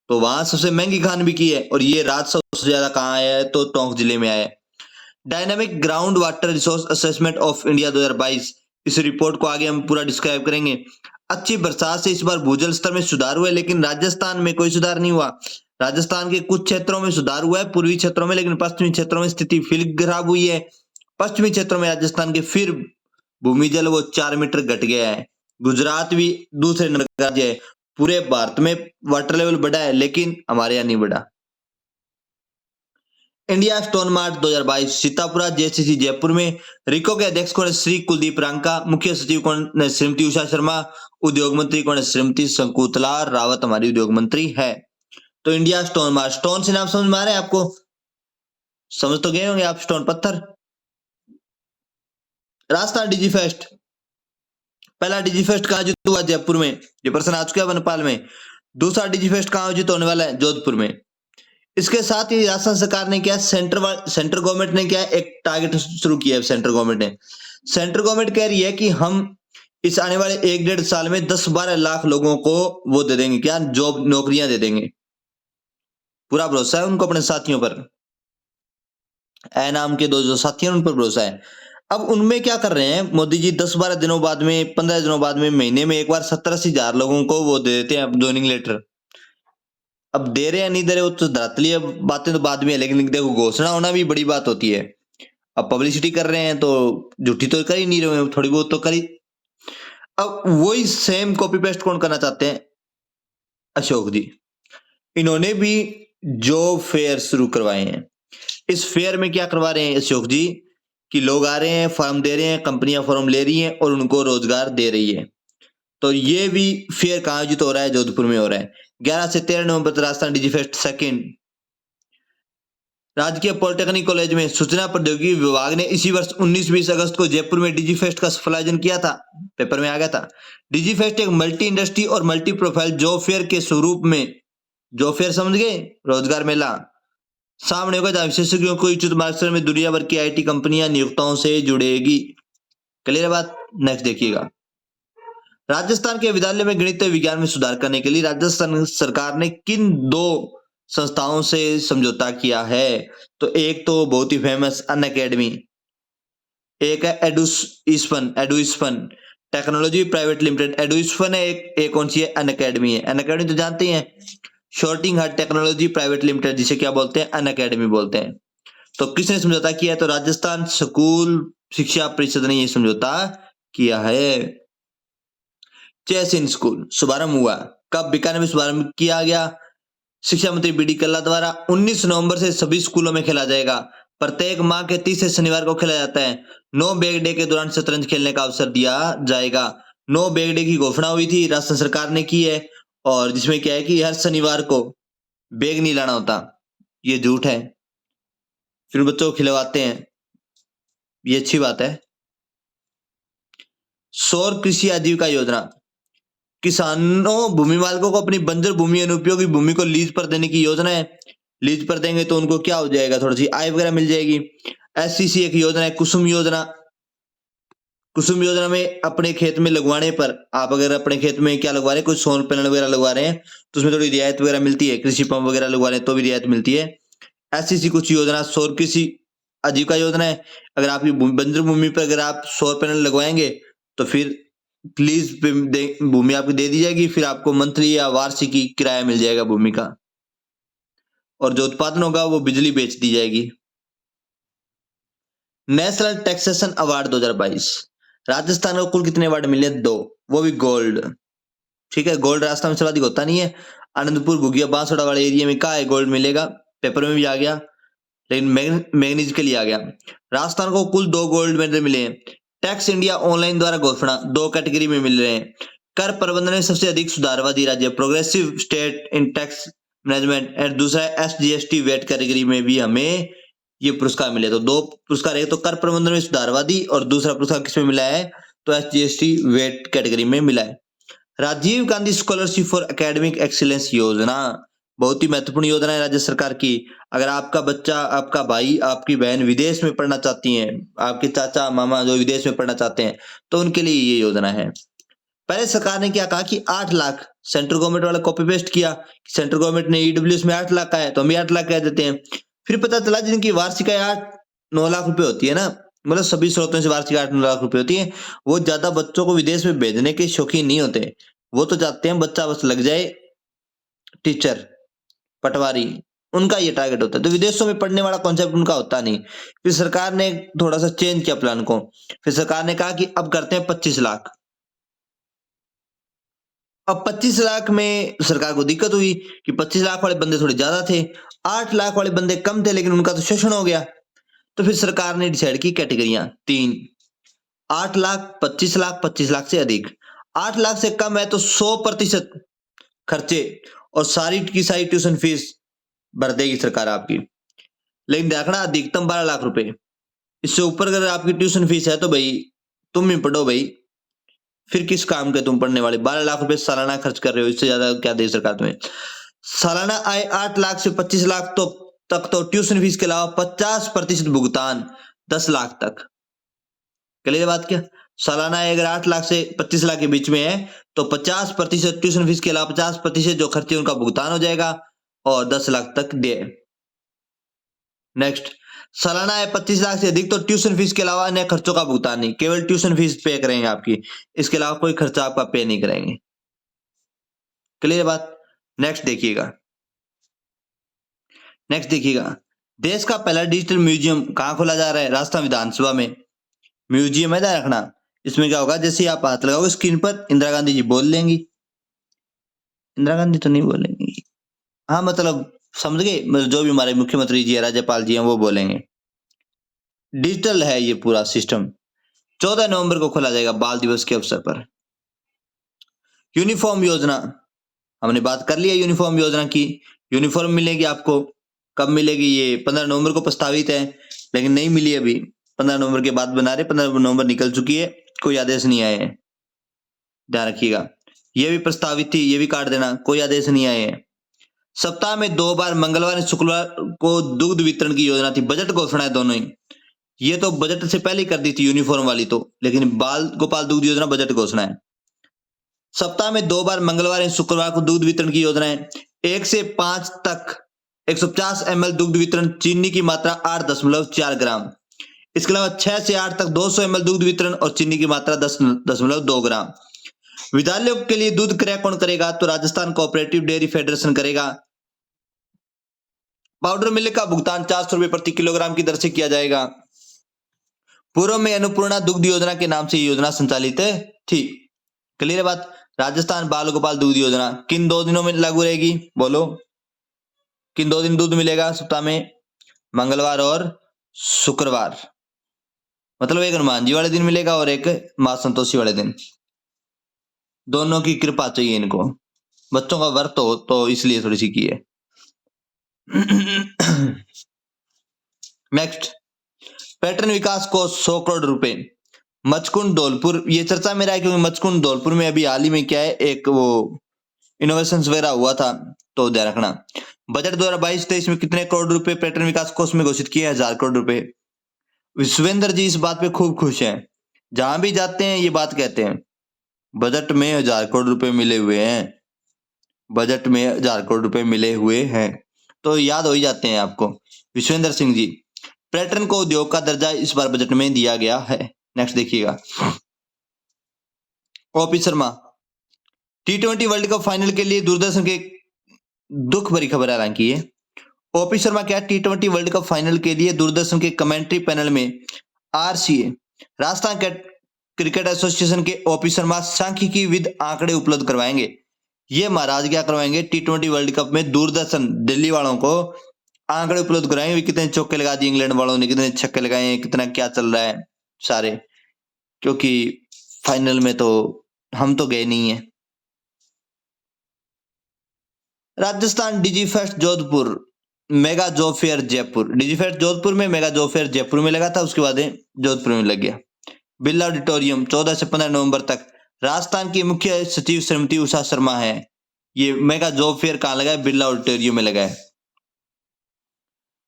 Speaker 1: तो वहां सबसे महंगी खान बिकी है। और ये राजस्व सबसे ज्यादा कहाँ आया है, तो टोंक जिले में आया है। Dynamic ground water resource assessment of India 2022, इस रिपोर्ट को आगे हम पूरा डिस्क्राइब करेंगे। अच्छी बरसात से इस बार भूजल स्तर में सुधार हुआ है, लेकिन राजस्थान में कोई सुधार नहीं हुआ। राजस्थान के कुछ क्षेत्रों में सुधार हुआ है, पूर्वी क्षेत्रों में, लेकिन पश्चिमी क्षेत्रों में स्थिति फिर खराब हुई है। पश्चिमी क्षेत्रों में राजस्थान के फिर भूमि जल वो 4 मीटर घट गया है। गुजरात भी दूसरे नंबर राज्य है। पूरे भारत में वाटर लेवल बढ़ा है, लेकिन हमारे यहाँ नहीं बढ़ा। India stone mart 2022 Sitapura JCC Jaipur में। रिको के अध्यक्ष कौन है, श्री कुलदीप रांका। मुख्य सचिव कौन है, श्रीमती उषा शर्मा। उद्योग मंत्री कौन है, श्रीमती शंकुतला रावत हमारी उद्योग मंत्री है। तो इंडिया स्टोन मार्ट, स्टोन से नाम समझ में आ रहे हैं आपको, समझ तो गए होंगे आप, स्टोन पत्थर। राजस्थान डिजी फेस्ट, पहला डिजी फेस्ट कहाँ आयोजित हुआ, जयपुर में, ये प्रश्न आ चुका है भोपाल में। दूसरा डिजी फेस्ट कहाँ आयोजित होने वाला है, जोधपुर में। इसके साथ ही राजस्थान सरकार ने क्या, सेंट्रल गवर्नमेंट ने क्या एक टारगेट शुरू किया है। सेंट्रल गवर्नमेंट कह रही है कि हम इस आने वाले 1-1.5 साल में 10-12 लाख लोगों को वो दे देंगे, क्या, जॉब, नौकरियां दे देंगे। पूरा भरोसा है उनको अपने साथियों पर, ए नाम के दो जो साथी हैं उन पर भरोसा है। अब उनमें क्या कर रहे हैं मोदी जी, 10-12 दिनों बाद में, 15 दिनों बाद में, महीने में एक बार 70-80 हजार लोगों को वो दे देते हैं ज्वाइनिंग लेटर। अब दे रहे हैं नहीं दे रहे, वो तो धरातलीय बातें तो बाद में है, लेकिन देखो घोषणा होना भी बड़ी बात होती है। अब पब्लिसिटी कर रहे हैं तो झूठी तो कर ही नहीं रहे, थोड़ी बहुत तो करी। अब वही सेम कॉपी पेस्ट कौन करना चाहते हैं, अशोक जी। इन्होंने भी जॉब फेयर शुरू करवाए हैं। इस फेयर में क्या करवा रहे हैं अशोक जी, कि लोग आ रहे हैं, फॉर्म दे रहे हैं, कंपनियां फॉर्म ले रही हैं और उनको रोजगार दे रही है। तो ये भी फेयर कहाँ आयोजित हो रहा है, जोधपुर में हो रहा है। 11 से 13 नवंबर तक राजस्थान डिजीफेस्ट सेकेंड। राजकीय पॉलिटेक्निक कॉलेज में सूचना प्रौद्योगिकी विभाग ने इसी वर्ष 19-20 अगस्त को जयपुर में डिजीफेस्ट का सफल आयोजन किया था, पेपर में आ गया था। डिजीफेस्ट एक मल्टी इंडस्ट्री और मल्टी प्रोफाइल जॉब फेयर के स्वरूप में, जॉब फेयर समझ गए, रोजगार मेला सामने होगा, जहां विशेषज्ञों को उचित मार्गदर्शन में दुनिया भर की आईटी कंपनियां नियोक्ताओं से जुड़ेगी। क्लियर बात। नेक्स्ट देखिएगा, राजस्थान के विद्यालय में गणित विज्ञान में सुधार करने के लिए राजस्थान सरकार ने किन 2 संस्थाओं से समझौता किया है, तो एक तो बहुत ही फेमस अनअकैडमी, एक है एडुइस्फन टेक्नोलॉजी प्राइवेट लिमिटेड। एडुइस्फन है एक कौन सी है, अनअकैडमी है। अनअकैडमी तो जानते ही हैं, shorting heart technology private limited, जिसे क्या बोलते हैं, अनअकैडमी बोलते हैं। तो किसने समझौता किया है, तो राजस्थान स्कूल शिक्षा परिषद ने यह समझौता किया है। चेस इन स्कूल शुभारंभ हुआ कब, बीकानेर में शुभारंभ किया गया शिक्षा मंत्री बीडी कल्ला द्वारा। 19 नवंबर से सभी स्कूलों में खेला जाएगा। प्रत्येक माह के तीसरे शनिवार को खेला जाता है। नो बैग डे के दौरान शतरंज खेलने का अवसर दिया जाएगा। नो बैग डे की घोषणा हुई थी, राजस्थान सरकार ने की है, और जिसमें क्या है कि हर शनिवार को बैग नहीं लाना होता, ये झूठ है, फिर बच्चों को खिलवाते हैं, ये अच्छी बात है। सौर कृषि आजीविका योजना, किसानों भूमि मालिकों को अपनी बंजर भूमि अनुपयोगी भूमि को लीज पर देने की योजना है। लीज पर देंगे तो उनको क्या हो जाएगा, थोड़ी सी आय वगैरह मिल जाएगी। एससीसी एक योजना है, कुसुम योजना। कुसुम योजना में अपने खेत में लगवाने पर, आप अगर अपने खेत में क्या लगवा रहे हैं, कुछ सोलर पैनल वगैरह लगवा रहे हैं, तो उसमें थोड़ी रियायत वगैरह मिलती है। कृषि पंप वगैरह लगवा रहे हैं तो भी रियायत मिलती है। एससीसी कुछ योजना सौर कृषि आजीविका योजना है। अगर आपकी बंजर भूमि पर अगर आप सौर पैनल लगवाएंगे तो फिर लीज पे भूमि आपको दे दी जाएगी, फिर आपको मंथली या वार्षिक किराया मिल जाएगा भूमि का। और जो उत्पादन होगा वो बिजली बेच दी जाएगी। नेशनल टैक्सेशन अवार्ड 2022, राजस्थान को कुल कितने अवार्ड मिले? 2, वो भी गोल्ड। ठीक है, गोल्ड राजस्थान में सर्वाधिक होता नहीं है। आनंदपुर, भुगिया, बांसवाड़ा वाले एरिया में कहा है गोल्ड मिलेगा, पेपर में भी आ गया, लेकिन मैग्नीज के लिए आ गया। राजस्थान को कुल 2 गोल्ड मेडल मिले हैं। टैक्स इंडिया ऑनलाइन द्वारा घोषणा 2 कैटेगरी में मिल रहे हैं। कर प्रबंधन में सबसे अधिक सुधारवादी राज्य progressive state in tax management, और दूसरा SGST वेट कैटेगरी में भी हमें ये पुरस्कार मिले। तो 2 पुरस्कार है, तो कर प्रबंधन में सुधारवादी और दूसरा पुरस्कार किसमें मिला है? तो SGST वेट कैटेगरी में मिला है। Rajiv Gandhi scholarship for academic excellence योजना बहुत ही महत्वपूर्ण योजना है राज्य सरकार की। अगर आपका बच्चा, आपका भाई, आपकी बहन विदेश में पढ़ना चाहती हैं, आपके चाचा मामा जो विदेश में पढ़ना चाहते हैं, तो उनके लिए ये योजना है। पहले सरकार ने क्या कहा कि 8 लाख, सेंट्रल गवर्नमेंट वाला कॉपी पेस्ट किया, सेंट्रल गवर्नमेंट ने EWS में 8 लाख का है तो हम भी 8 लाख कह देते हैं। फिर पता चला जिनकी वार्षिक आय 8-9 लाख रुपए होती है ना, मतलब सभी स्रोतों से वार्षिक 8-9 लाख रुपए होती है, वो ज्यादा बच्चों को विदेश में भेजने के शौकीन नहीं होते। वो तो चाहते हैं बच्चा बस लग जाए टीचर, पटवारी, उनका ये टारगेट होता है। तो विदेशों में पढ़ने वाला कॉन्सेप्ट उनका होता नहीं। फिर सरकार ने थोड़ा सा चेंज किया प्लान को। फिर सरकार ने कहा कि अब करते हैं 25 लाख। अब 25 लाख में सरकार को दिक्कत हुई कि 25 लाख वाले बंदे थोड़े ज्यादा थे, 8 लाख वाले बंदे कम थे, लेकिन उनका तो शोषण हो गया। तो फिर सरकार ने डिसाइड की कैटेगरियां 3, 8 लाख, 25 लाख, 25 लाख से अधिक। 8 लाख से कम है तो 100% खर्चे और सारी की सारी ट्यूशन फीस भर देगी सरकार आपकी। लेकिन देखना अधिकतम 12 लाख रुपए, इससे ऊपर अगर आपकी ट्यूशन फीस है तो भाई तुम ही पढ़ो भाई, फिर किस काम के तुम पढ़ने वाले। 12 लाख रुपए सालाना खर्च कर रहे हो, इससे ज्यादा क्या दे सरकार तुम्हें। सालाना आय 8 लाख से 25 लाख तो तक तो ट्यूशन फीस के अलावा 50% भुगतान 10 लाख तक। क्लियर बात क्या? सालाना आय अगर 8 लाख से 25 लाख के बीच में है तो 50% ट्यूशन फीस के अलावा 50% जो खर्चे उनका भुगतान हो जाएगा और 10 लाख तक दे। नेक्स्ट, सालाना आय 25 लाख से अधिक तो ट्यूशन फीस के अलावा अन्य खर्चों का भुगतान नहीं, केवल ट्यूशन फीस पे करेंगे आपकी, इसके अलावा कोई खर्चा आपका पे नहीं करेंगे। क्लियर बात? नेक्स्ट देखिएगा, नेक्स्ट देखिएगा, देश का पहला डिजिटल म्यूजियम कहां खोला जा रहा है? राजस्थान विधानसभा में म्यूजियम है, ध्यान रखना। इसमें क्या होगा, जैसे आप हाथ लगाओगे स्क्रीन पर इंदिरा गांधी जी बोल लेंगी। इंदिरा गांधी तो नहीं बोलेंगी, हाँ मतलब समझ गए, मतलब जो भी हमारे मुख्यमंत्री जी है, राज्यपाल जी हैं, वो बोलेंगे। डिजिटल है ये पूरा सिस्टम। 14 नवंबर को खोला जाएगा बाल दिवस के अवसर पर। यूनिफॉर्म योजना, हमने बात कर लिया यूनिफॉर्म योजना की। यूनिफॉर्म मिलेगी आपको, कब मिलेगी? ये 15 नवंबर को प्रस्तावित है, लेकिन नहीं मिली अभी। 15 नवंबर के बाद बना रहे, 15 नवंबर निकल चुकी है, कोई आदेश नहीं आए हैं, ध्यान रखिएगा। ये भी प्रस्तावित थी, ये भी काट देना, कोई आदेश नहीं आए हैं। सप्ताह में 2 बार मंगलवार शुक्रवार को दुग्ध वितरण की योजना थी, बजट घोषणा है दोनों ही। ये तो बजट से पहले ही कर दी थी यूनिफॉर्म वाली तो, लेकिन बाल गोपाल दुग्ध योजना बजट घोषणा है। सप्ताह में 2 बार मंगलवार या शुक्रवार को दूध वितरण की योजना है। 1 से 5 तक 150 ml दुग्ध वितरण, चीनी की मात्रा 8.4 ग्राम। इसके अलावा 6 से 8 तक 200 ml दुग्ध वितरण और चीनी की मात्रा 10.2 ग्राम। विद्यालयों के लिए दूध क्रय कौन करेगा? तो राजस्थान कोऑपरेटिव डेयरी फेडरेशन करेगा। पाउडर मिल्क का भुगतान 400 रुपए प्रति किलोग्राम की दर से किया जाएगा। पूर्व में अन्नपूर्णा दुग्ध योजना के नाम से योजना संचालित थी। क्लियर बात? राजस्थान बाल गोपाल दूध योजना किन 2 दिनों में लागू रहेगी? बोलो, किन 2 दिन दूध मिलेगा सप्ताह में? मंगलवार और शुक्रवार, मतलब एक हनुमान जी वाले दिन मिलेगा और एक मां संतोषी वाले दिन। दोनों की कृपा चाहिए इनको, बच्चों का व्रत हो तो इसलिए थोड़ी सी की है। नेक्स्ट, पर्यटन विकास को 100 करोड़ रुपए। मचकुंड धौलपुर, ये चर्चा में रहा है क्योंकि मचकुंड धौलपुर में अभी हाल ही में क्या है, एक वो इनोवेशन वगैरह हुआ था, तो ध्यान रखना। बजट 2022-23 में कितने करोड़ रुपए पर्यटन विकास कोष में घोषित किए? 1000 करोड़ रुपए। विश्वेंद्र जी इस बात पे खूब खुश हैं, जहां भी जाते हैं ये बात कहते हैं, बजट में 1000 करोड़ रुपए मिले हुए हैं, बजट में 1000 करोड़ रुपए मिले हुए हैं, तो याद हो ही जाते हैं आपको। विश्वेंद्र सिंह जी। पर्यटन को उद्योग का दर्जा इस बार बजट में दिया गया है। नेक्स्ट देखिएगा, OP Sharma. T20 world cup final के लिए दूरदर्शन के दुख भरी खबर हालांकि है, ओपी शर्मा क्या T20 वर्ल्ड कप फाइनल के लिए दूरदर्शन के कमेंट्री पैनल में आरसीए राजस्थान क्रिकेट एसोसिएशन के ओपी शर्मा सांख्यिकी विद आंकड़े उपलब्ध करवाएंगे। ये महाराज क्या करवाएंगे, T20 वर्ल्ड कप में दूरदर्शन दिल्ली वालों को आंकड़े उपलब्ध कराएंगे, कितने चौके लगा दिए इंग्लैंड वालों ने, कितने छक्के लगाए, कितना क्या चल रहा है सारे, क्योंकि फाइनल में तो हम तो गए नहीं है। Rajasthan Digifest Jodhpur mega job fair Jaipur, Digifest Jodhpur में, मेगा जॉब फेयर जयपुर में लगा था, उसके बाद जोधपुर में लग गया। बिरला ऑडिटोरियम 14 से 15 नवंबर तक। राजस्थान की मुख्य सचिव श्रीमती उषा शर्मा है। ये मेगा जॉब फेयर कहाँ लगा है, बिरला ऑडिटोरियम में लगा है।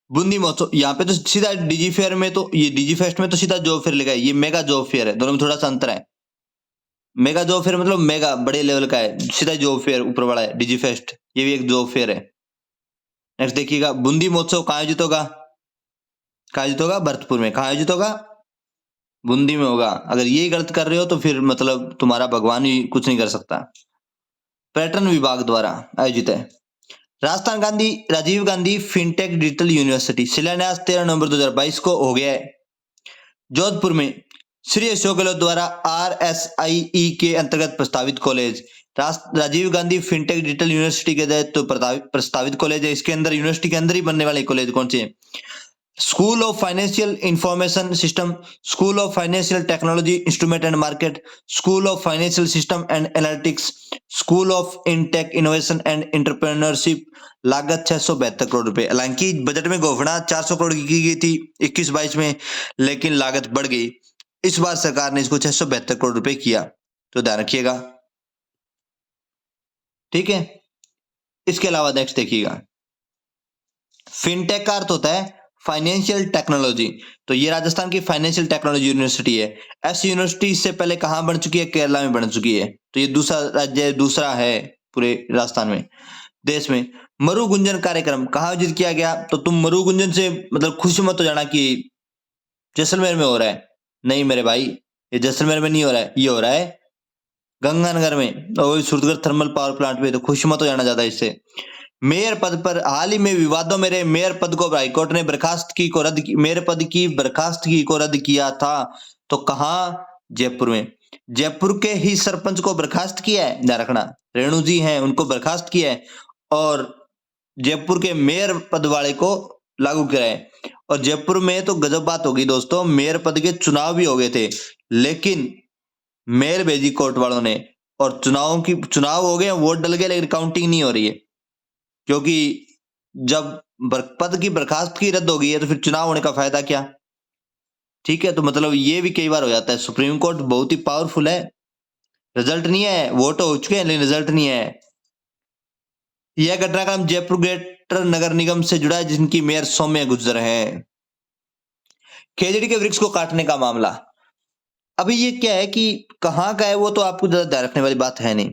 Speaker 1: बूंदी महोत्सव, यहाँ पे तो सीधा डिजी फेयर में, तो ये डिजी फेस्ट में तो सीधा जॉब फेयर लगा है, ये मेगा जॉब फेयर है, दोनों में थोड़ा सा अंतर है। मेगा जॉब फेयर मतलब मेगा बड़े लेवल का है, सीधा जॉब फेयर ऊपर वाला है डिजी फेस्ट, ये भी एक जॉब फेयर है। नेक्स्ट देखिएगा, बूंदी महोत्सव कहाँ आयोजित होगा, कहाँ आयोजित होगा, भरतपुर में। कहाँ आयोजित होगा, बूंदी में होगा। अगर ये गलत कर रहे हो तो फिर मतलब तुम्हारा भगवान ही कुछ नहीं कर सकता। पर्यटन विभाग द्वारा आयोजित है। Rajiv Gandhi fintech digital university शिलान्यास 13 नवंबर 2022 को हो गया है। जोधपुर में श्री अशोक गहलोत द्वारा RSIE के अंतर्गत प्रस्तावित college Rajiv Gandhi fintech digital university के तहत तो प्रस्तावित कॉलेज है। इसके अंदर यूनिवर्सिटी के अंदर ही बनने वाले कॉलेज कौन से हैं, school of financial information system, school of financial technology instrument and market, school of financial system and analytics, school of intake innovation and entrepreneurship. लागत 672 करोड़ रुपए। हालांकि बजट में घोषणा 400 करोड़ की गई थी 21-22 में, लेकिन लागत बढ़ गई। इस बार सरकार ने इसको 672 करोड़ रुपए किया, तो ध्यान रखिएगा, ठीक है। इसके अलावा नेक्स्ट देखिएगा, फिनटेक का अर्थ होता है फाइनेंशियल टेक्नोलॉजी, तो ये राजस्थान की फाइनेंशियल टेक्नोलॉजी यूनिवर्सिटी है। ऐसी यूनिवर्सिटी इससे पहले कहां बन चुकी है, केरला में बन चुकी है, तो ये दूसरा राज्य, दूसरा है पूरे राजस्थान में, देश में। मरु गुंजन कार्यक्रम कहां आयोजित किया गया, तो तुम मरु गुंजन से मतलब खुश मत हो जाना कि जैसलमेर में हो रहा है, नहीं मेरे भाई, ये जैसलमेर में नहीं हो रहा है, ये हो रहा है गंगानगर में, और सूरतगढ़ थर्मल पावर प्लांट में, तो खुश मत हो जाना ज्यादा इससे। मेयर पद पर हाल ही में विवादों में रहे मेयर पद को हाईकोर्ट ने मेयर पद की बर्खास्तगी को रद्द किया था, तो कहां, जयपुर में। जयपुर के ही सरपंच को बर्खास्त किया है, ध्यान रखना, रेणु जी हैं उनको बर्खास्त किया है, और जयपुर के मेयर पद वाले को लागू किया है। और जयपुर में तो गजब बात होगी दोस्तों, मेयर पद के चुनाव भी हो गए थे, लेकिन मेयर भेजी कोर्ट वालों ने, और चुनाव हो गए, वोट डल गए, लेकिन काउंटिंग नहीं हो रही है, क्योंकि जब पद की बर्खास्तगी रद्द हो गई है तो फिर चुनाव होने का फायदा क्या, ठीक है। तो मतलब ये भी कई बार हो जाता है, सुप्रीम कोर्ट बहुत ही पावरफुल है, रिजल्ट नहीं है, वोट हो चुके हैं लेकिन रिजल्ट नहीं है। यह घटनाक्रम जयपुर ग्रेटर नगर निगम से जुड़ा है, जिनकी मेयर सौम्य गुर्जर है। खेजड़ी के वृक्ष को काटने का मामला, अभी ये क्या है कि कहाँ का है वो तो आपको ज्यादा ध्यान रखने वाली बात है नहीं,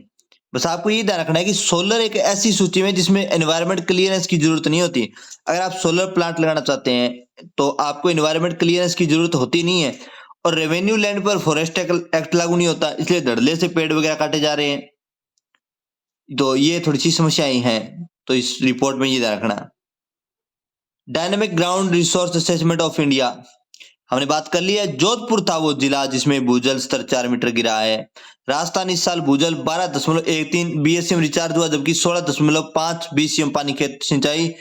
Speaker 1: बस आपको ये ध्यान रखना है कि सोलर एक ऐसी सूची में जिसमें एनवायरमेंट क्लियरेंस की जरूरत नहीं होती। अगर आप सोलर प्लांट लगाना चाहते हैं तो आपको एनवायरमेंट क्लियरेंस की जरूरत होती नहीं है, और रेवेन्यू लैंड पर फॉरेस्ट एक्ट लागू नहीं होता, इसलिए धड़ल्ले से पेड़ वगैरह काटे जा रहे हैं, तो ये थोड़ी सी समस्याएं हैं, तो इस रिपोर्ट में ये ध्यान रखना। Dynamic ground resource assessment of India, हमने बात कर ली है, जोधपुर था वो जिला जिसमें भूजल स्तर 4 मीटर गिरा है। राजस्थान इस साल भूजल 12.13 BCM रिचार्ज हुआ, जबकि 16.5 BCM पानी खेत सिंचाई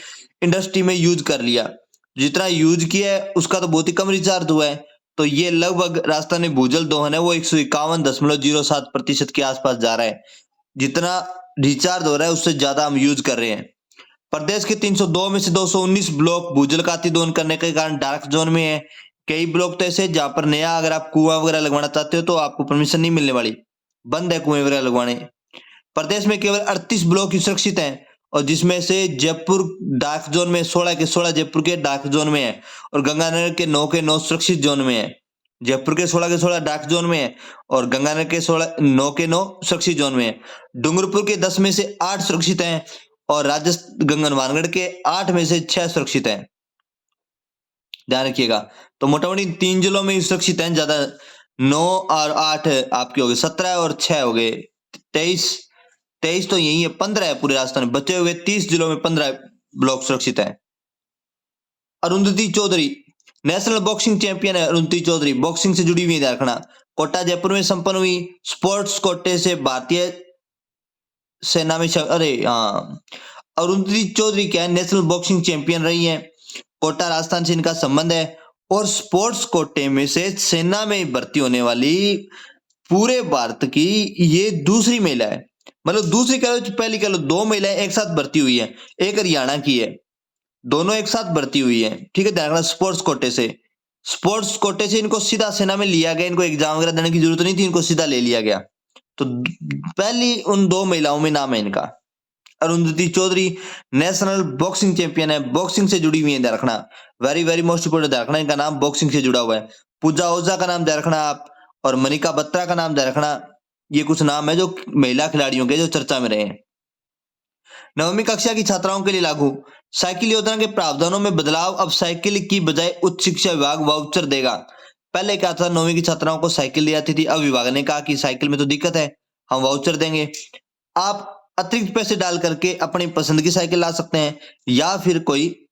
Speaker 1: इंडस्ट्री में यूज कर लिया। जितना यूज किया है उसका तो बहुत ही कम रिचार्ज हुआ है, तो ये लगभग राजस्थान में भूजल दोहन है वो 151.07% के आसपास जा रहा है। जितना रिचार्ज हो रहा है उससे ज्यादा हम यूज कर रहे हैं। प्रदेश के 302 में से 219 ब्लॉक भूजल का अति दोहन करने के कारण डार्क जोन में है। कई ब्लॉक तो ऐसे जहां पर नया अगर आप कुआं वगैरह लगवाना चाहते हो तो आपको परमिशन नहीं मिलने वाली, बंद है कुएं वगैरह लगवाने। प्रदेश में केवल 38 ब्लॉक ही सुरक्षित हैं, और जिसमें से जयपुर डार्क जोन में 16 के 16 जयपुर के डार्क जोन में है, और गंगानगर के 9 के 9 सुरक्षित जोन में है। जयपुर के 16 के 16 डार्क जोन में है, और गंगानगर के 9 के 9 सुरक्षित जोन में है। डूंगरपुर के 10 में से 8 सुरक्षित हैं, और गंगनवानगढ़ के 8 में से 6 सुरक्षित हैं, ध्यान रखिएगा। तो मोटामोटी 3 जिलों में सुरक्षित हैं, ज्यादा 9 और 8 आपके हो गए, 17 और 6 हो गए 23 तो यही है, 15 है पूरे राजस्थान में, बचे हुए 30 जिलों में 15 ब्लॉक सुरक्षित है। Arundhati Chaudhary national boxing champion है। अरुंधति चौधरी बॉक्सिंग से जुड़ी हुई है, ध्यान रखना। कोटा जयपुर में संपन्न हुई। स्पोर्ट्स कोटे से भारतीय सेना में अरे हाँ, अरुंधति चौधरी क्या है, नेशनल बॉक्सिंग चैंपियन रही है। कोटा राजस्थान से इनका संबंध है। और स्पोर्ट्स कोटे में से सेना में भर्ती होने वाली पूरे भारत की ये दूसरी महिला है। मतलब दूसरी कह लो, पहली कह लो, दो महिलाएं एक साथ भर्ती हुई है। एक हरियाणा की है, दोनों एक साथ भर्ती हुई है, ठीक है, ध्यान रखना। स्पोर्ट्स कोटे से इनको सीधा सेना में लिया गया। इनको एग्जाम वगैरह देने की जरूरत नहीं थी, इनको सीधा ले लिया गया। तो पहली उन दो महिलाओं में नाम है इनका। Arundhati Chaudhary national boxing champion है, बॉक्सिंग से जुड़ी हुई है, ध्यान रखना। वेरी वेरी मोस्ट इंपोर्टेंट, ध्यान रखना, इनका नाम बॉक्सिंग से जुड़ा हुआ है। पूजा ओझा का नाम ध्यान रखना आप, और मनिका बत्रा का नाम ध्यान रखना। ये कुछ नाम है जो महिला खिलाड़ियों के जो चर्चा में रहे हैं। 9वीं कक्षा की छात्राओं के लिए लागू साइकिल योजना के प्रावधानों में बदलाव। अब साइकिल की बजाय उच्च शिक्षा विभाग वाउचर देगा। पहले क्या था, 9वीं की छात्राओं को साइकिल दी जाती थी। अब विभाग ने कहा कि साइकिल में तो दिक्कत है, हम वाउचर देंगे। आप अतिरिक्त पैसे डाल करके अपनी पसंद की साइकिल ला सकते हैं, या फिर कोई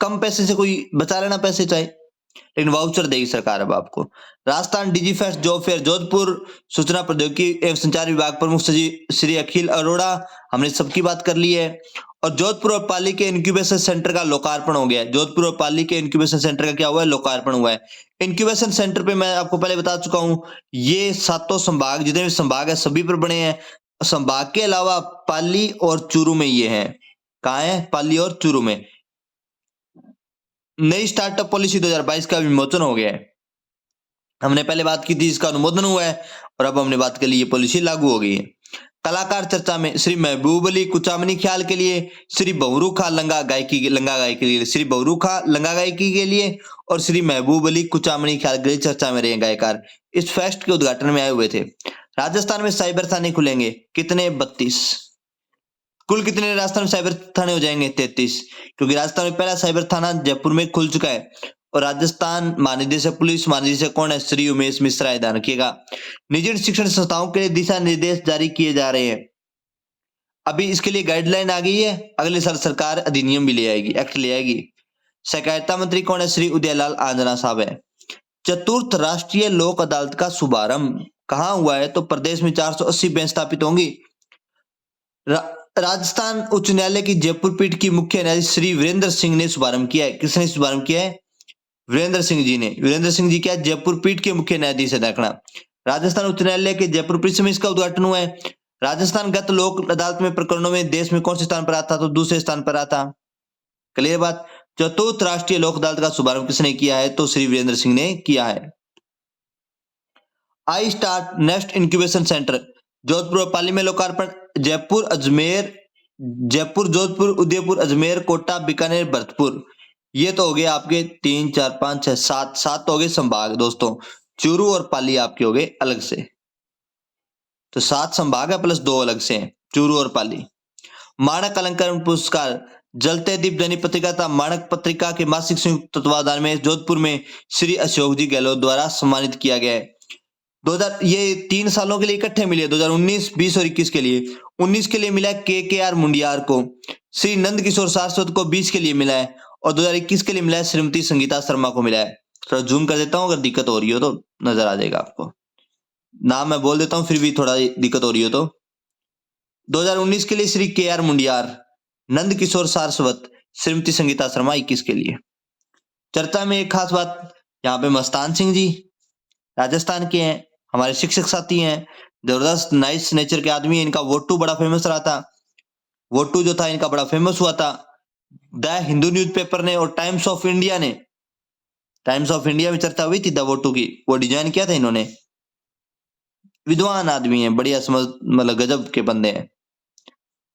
Speaker 1: कम पैसे से कोई बचा लेना पैसे चाहे, लेकिन वाउचर देगी सरकार अब आपको। Rajasthan Digifest job fair Jodhpur, सूचना प्रौद्योगिकी एवं संचार विभाग प्रमुख सचिव श्री अखिल अरोड़ा, हमने सबकी बात कर ली है। और जोधपुर और पाली के इंक्यूबेशन सेंटर का लोकार्पण हो गया है। जोधपुर और पाली के इंक्यूबेशन सेंटर का क्या हुआ है, लोकार्पण हुआ है। इंक्यूबेशन सेंटर पे मैं आपको पहले बता चुका हूं, ये सातों संभाग, जितने भी संभाग है सभी पर बने हैं। संभाग के अलावा पाली और चूरू में ये है। कहाँ है, पाली और चूरू में। नई स्टार्टअप पॉलिसी 2022 का विमोचन हो गया है। हमने पहले बात की थी, इसका अनुमोदन हुआ है, और अब हमने बात कर ली, ये पॉलिसी लागू हो गई है। कलाकार चर्चा में श्री महबूब अली कुचामनी ख्याल के लिए, श्री बहरू खा लंगा गायकी के लिए, श्री बहरू खा लंगा गायकी के लिए, और श्री महबूब अली कुचामनी ख्याल के लिए चर्चा में रहे गायकार। इस फेस्ट के उद्घाटन में आए हुए थे। राजस्थान में साइबर थाने खुलेंगे, कितने, 32। कुल कितने राजस्थान में साइबर थाने हो जाएंगे, 33, क्योंकि राजस्थान में पहला साइबर थाना जयपुर में खुल चुका है। और राजस्थान महानिदेशक पुलिस महानिदेशक कौन है, श्री उमेश मिश्रा है, ध्यान रखिएगा। निजी शिक्षण संस्थाओं के लिए दिशा निर्देश जारी किए जा रहे हैं। अभी इसके लिए गाइडलाइन आ गई है, अगले साल सरकार अधिनियम भी ले आएगी, एक्ट ले आएगी। सहकारिता मंत्री कौन है, श्री उदयलाल आंजना साहब है। चतुर्थ राष्ट्रीय लोक अदालत का शुभारंभ कहां हुआ है, तो प्रदेश में 480 बेंच स्थापित होंगी। राजस्थान उच्च न्यायालय की जयपुर पीठ की मुख्य न्यायाधीश श्री वीरेंद्र सिंह ने शुभारंभ किया है। किसने शुभारंभ किया है, वीरेंद्र सिंह जी ने। वीरेंद्र सिंह जी क्या है, जयपुर पीठ के मुख्य न्यायाधीश है, देखना। राजस्थान उच्च न्यायालय के जयपुर पीठ में इसका उद्घाटन हुआ है। राजस्थान गत लोक अदालत में प्रकरणों में देश में कौन से स्थान पर आता, तो दूसरे स्थान पर आता। क्लियर बात। चतुर्थ राष्ट्रीय लोक अदालत का शुभारंभ किसने किया है, तो श्री वीरेंद्र सिंह ने किया है। I start next incubation centre Jodhpur और पाली में लोकार्पण। जयपुर जोधपुर उदयपुर अजमेर कोटा बीकानेर भरतपुर, ये तो हो गए आपके 3 4 5 6 7 तो हो गए संभाग दोस्तों। चूरू और पाली आपके हो गए अलग से, तो 7 संभाग है प्लस 2 अलग से हैं, चूरू और पाली। माणक अलंकरण पुरस्कार जलते दीप दैनिक पत्रिका था माणक पत्रिका के मासिक संयुक्त तत्वाधान में जोधपुर में श्री अशोक जी गहलोत द्वारा सम्मानित किया गया है। 2000 ये 3 सालों के लिए इकट्ठे मिले, 2019 20 और 21 के लिए। 19 के लिए मिला KKR मुंडियार को, श्री नंद किशोर सारस्वत को 20 के लिए मिला है, और 2021 के लिए मिला है श्रीमती संगीता शर्मा को मिला है। थोड़ा जूम कर देता हूं, अगर दिक्कत हो रही हो तो नजर आ जाएगा आपको। नाम मैं बोल देता हूं, फिर भी थोड़ा दिक्कत हो रही हो तो। 2019 के लिए श्री KR मुंडियार, नंद किशोर सारस्वत, श्रीमती संगीता शर्मा 21 के लिए। चर्चा में एक खास बात, यहाँ पे मस्तान सिंह जी राजस्थान के हैं, हमारे शिक्षक साथी हैं, जबरदस्त नाइस नेचर के आदमी है। इनका वोटू बड़ा फेमस रहा था, वोटू जो था इनका बड़ा फेमस हुआ था। द हिंदू न्यूज़पेपर ने और टाइम्स ऑफ इंडिया में चर्चा हुई थी द वोटू की, वो डिजाइन किया था इन्होंने। विद्वान आदमी है, बढ़िया समझ, मतलब गजब के बंदे हैं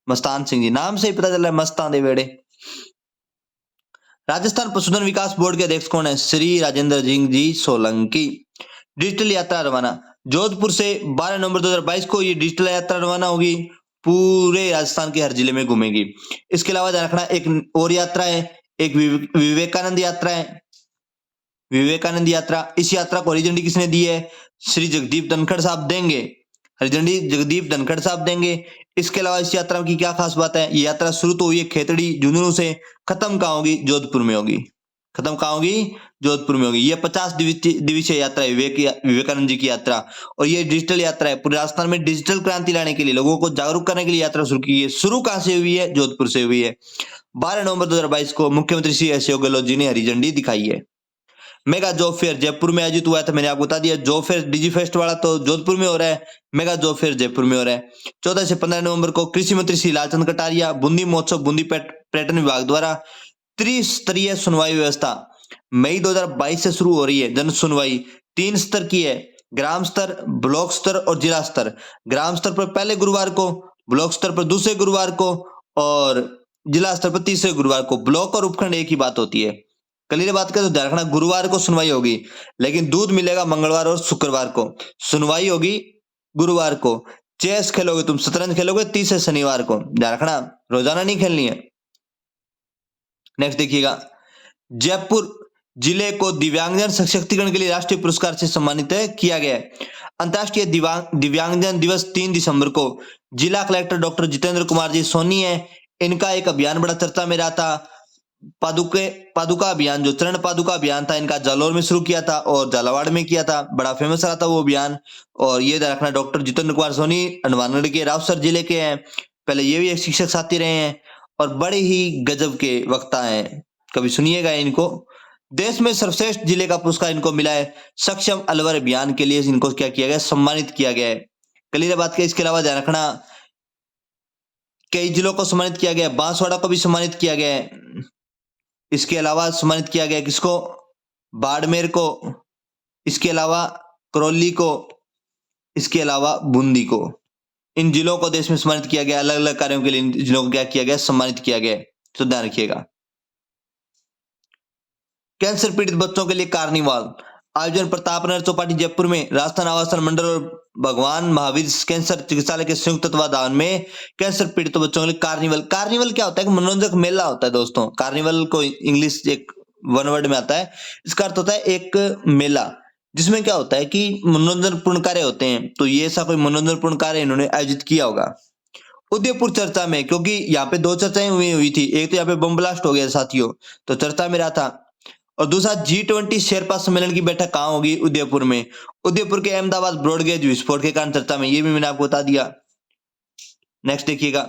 Speaker 1: मस्तान सिंह जी, नाम से ही पता चल रहा है मस्तान दे वेड़े। राजस्थान पशुधन विकास बोर्ड के अध्यक्ष कौन है, श्री राजेंद्र सिंह जी सोलंकी। डिजिटल यात्रा रवाना जोधपुर से 12 नवंबर 2022 को ये डिजिटल यात्रा रवाना होगी, पूरे राजस्थान के हर जिले में घूमेगी। इसके अलावा ध्यान रखना एक और यात्रा है, एक विवेकानंद यात्रा है, विवेकानंद यात्रा। इस यात्रा को हरी झंडी किसने दी है, श्री जगदीप धनखड़ साहब देंगे, हरी झंडी जगदीप धनखड़ साहब देंगे। इसके अलावा इस यात्रा की क्या खास बात है, ये यात्रा शुरू तो हुई है खेतड़ी झुंझुनू से, खत्म कहाँ होगी, जोधपुर में होगी। खत्म कहाँ होगी? जोधपुर में होगी। ये 50 दिवसीय यात्रा है विवेकानंद जी की यात्रा, और ये डिजिटल यात्रा है। पूरे राजस्थान में डिजिटल क्रांति लाने के लिए, लोगों को जागरूक करने के लिए यात्रा शुरू की है। शुरू कहाँ से हुई है? जोधपुर से हुई है। 12 नवंबर 2022 को मुख्यमंत्री श्री अशोक गहलोत जी ने हरी झंडी दिखाई है। मेगा जॉब फेयर जयपुर में आयोजित हुआ था, मैंने आपको बता दिया। जॉब फेयर डिजी फेस्ट वाला तो जोधपुर में हो रहा है, मेगा जॉब फेयर जयपुर में हो रहा है। 14 से 15 नवंबर को कृषि मंत्री श्री लालचंद कटारिया बूंदी महोत्सव बूंदी पर्यटन विभाग द्वारा त्रिस्तरीय सुनवाई व्यवस्था मई 2022 से शुरू हो रही है। जन सुनवाई 3 स्तर की है, ग्राम स्तर, ब्लॉक स्तर और जिला स्तर। ग्राम स्तर पर पहले गुरुवार को, ब्लॉक स्तर पर दूसरे गुरुवार को और जिला स्तर पर तीसरे गुरुवार को। ब्लॉक और उपखंड एक ही बात होती है। क्लियर बात करें तो ध्यान रखना, गुरुवार को सुनवाई होगी, लेकिन दूध मिलेगा मंगलवार और शुक्रवार को। सुनवाई होगी गुरुवार को। चेस खेलोगे तुम, शतरंज खेलोगे तीसरे शनिवार को, ध्यान रखना, रोजाना नहीं खेलनी है। नेक्स्ट देखिएगा, जयपुर जिले को दिव्यांगजन सशक्तिकरण के लिए राष्ट्रीय पुरस्कार से सम्मानित किया गया है। अंतर्राष्ट्रीय दिव्यांगजन दिवस 3 दिसंबर को जिला कलेक्टर डॉक्टर जितेंद्र कुमार जी सोनी है, इनका एक अभियान बड़ा चर्चा में रहा था। पादुका अभियान, जो चरण पादुका अभियान था, इनका जालौर में शुरू किया था और झालावाड़ में किया था। बड़ा फेमस रहा था वो अभियान। और ये रखना, डॉक्टर जितेंद्र कुमार सोनी हनुमानगढ़ के रावसर जिले के हैं। पहले ये भी एक शिक्षक साथी रहे हैं और बड़े ही गजब के वक्ता हैं, कभी सुनिएगा इनको। देश में सर्वश्रेष्ठ जिले का पुरस्कार इनको मिला है। सक्षम अलवर अभियान के लिए इनको क्या किया गया? सम्मानित किया गया है। क्लियर बात है। इसके अलावा ध्यान रखना, कई जिलों को सम्मानित किया गया है। बांसवाड़ा को भी सम्मानित किया गया है। इसके अलावा सम्मानित किया गया किसको? बाड़मेर को, इसके अलावा करौली को, इसके अलावा बूंदी को। इन जिलों को देश में सम्मानित किया गया। अलग अलग कार्यों के लिए इन जिलों को क्या किया गया? सम्मानित किया गया। तो ध्यान रखिएगा। कैंसर पीड़ित बच्चों के लिए कार्निवाल आयोजन प्रतापनगर चौपाटी जयपुर में राजस्थान आवासन मंडल और भगवान महावीर कैंसर चिकित्सालय के संयुक्त तत्वाधान में कैंसर पीड़ित बच्चों के लिए कार्निवल। कार्निवल क्या होता है? मनोरंजक मेला होता है दोस्तों। कार्निवल को इंग्लिश एक वन वर्ड में आता है, इसका अर्थ होता है एक मेला, जिसमें क्या होता है कि मनोरंजनपूर्ण कार्य होते हैं। तो ये ऐसा कोई मनोरंजनपूर्ण कार्य इन्होंने आयोजित किया होगा। उदयपुर चर्चा में, क्योंकि यहाँ पे 2 चर्चाएं हुई थी। एक तो यहाँ पे बम ब्लास्ट हो गया साथियों, तो चर्चा में रहा था। और दूसरा G20 शेरपा सम्मेलन की बैठक कहां होगी? उदयपुर में। उदयपुर के अहमदाबाद ब्रॉडगेज विस्फोट के कारण चर्चा में, ये भी मैंने आपको बता दिया। नेक्स्ट देखिएगा,